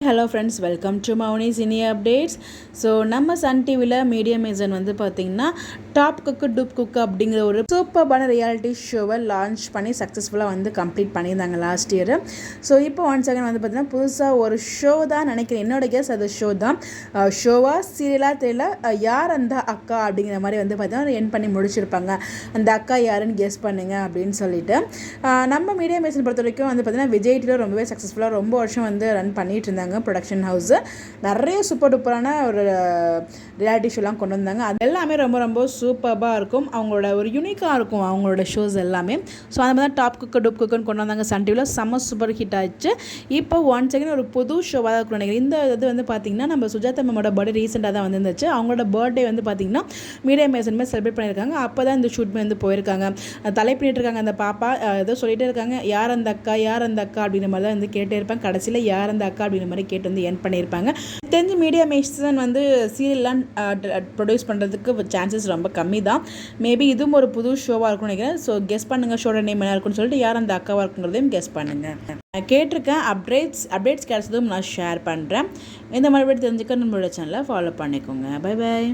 Hello friends, welcome to Mouni cine updates. So நம்ம Sun டிவியில் medium ஏஜன் வந்து பார்த்திங்கன்னா டாப் குக்கு டூப் குக்கு அப்படிங்கிற ஒரு சூப்பர்பான ரியாலிட்டி ஷோவை லான்ச் பண்ணி சக்ஸஸ்ஃபுல்லாக வந்து கம்ப்ளீட் பண்ணியிருந்தாங்க லாஸ்ட் இயர். ஸோ இப்போ ஒன் செகண்ட் வந்து பார்த்திங்கன்னா புதுசாக ஒரு ஷோ தான் நினைக்கிறேன். என்னோட கெஸ் அது ஷோ தான். ஷோவா சீரியலாக தெரியல. யார் அந்த அக்கா அப்படிங்கிற மாதிரி வந்து பார்த்திங்கன்னா என் பண்ணி முடிச்சிருப்பாங்க. அந்த அக்கா யாருன்னு கெஸ் பண்ணுங்க அப்படின்னு சொல்லிட்டு நம்ம மீடியம் ஏஜன் பொறுத்த வரைக்கும் வந்து பார்த்திங்கன்னா விஜய் டிவியில் ரொம்பவே சக்ஸஸ்ஃபுல்லாக ரொம்ப வருஷம் வந்து ரன் பண்ணிட்டு இருந்தாங்க. ப்ரொடக்ஷன் ஹவுஸு நிறைய சூப்பர் டூப்பரான ஒரு ரியாலிட்டி ஷோலாம் கொண்டு வந்தாங்க. அது எல்லாமே ரொம்ப ரொம்ப சூப்பராக இருக்கும். அவங்களோட ஒரு யூனிக்காக இருக்கும் அவங்களோட ஷோஸ் எல்லாமே. ஸோ அந்த மாதிரி தான் டாப் குக்கு டூப் குக்குன்னு கொண்டு வந்தாங்க. சன் டிவியில் செம்ம சூப்பர் ஹிட் ஆச்சு. இப்போ ஒன் செகண்ட் ஒரு புது ஷோவாக தான் இருக்கும் நினைக்கிறேன். இந்த இது வந்து பார்த்திங்கன்னா நம்ம சுஜாதா மேமோட பர்த்டே ரீசெண்டாக தான் வந்துருந்துச்சு. அவங்களோட பர்த்டே வந்து பார்த்திங்கன்னா மீடியம் ஏஜன்மே செலிப்ரேட் பண்ணியிருக்காங்க. அப்போ தான் இந்த ஷூட்மே வந்து போயிருக்காங்க. தலை பண்ணிட்டு இருக்காங்க அந்த பாப்பா. ஏதோ சொல்லிகிட்டே இருக்காங்க, யார் அந்த அக்கா யார் அந்த அக்கா அப்படின்ற மாதிரி தான் வந்து கேட்டே இருப்பாங்க. கடைசியில் யார் அந்த அக்கா அப்படின்ற மாதிரி கேட்டு வந்து என் பண்ணியிருப்பாங்க. தெரிஞ்சு மீடியம் ஏஜன் வந்து சீரியல்லாம் ப்ரொடியூஸ் பண்ணுறதுக்கு சான்சஸ் ரொம்ப கம்மி தான். மேபி இதுவும் ஒரு புது ஷோவாக இருக்கும்னு நினைக்கிறேன். ஸோ கெஸ் பண்ணுங்கள் ஷோட நேம் என்ன இருக்குன்னு சொல்லிட்டு யார் அந்த அக்காவாக இருக்குங்கிறதையும் கெஸ் பண்ணுங்கள். நான் கேட்டிருக்கேன். அப்டேட்ஸ் கிடைச்சதும் நான் ஷேர் பண்ணுறேன். இந்த மாதிரி தெரிஞ்சுக்க நம்மளோட சேனலை ஃபாலோ பண்ணிக்கோங்க. Bye bye.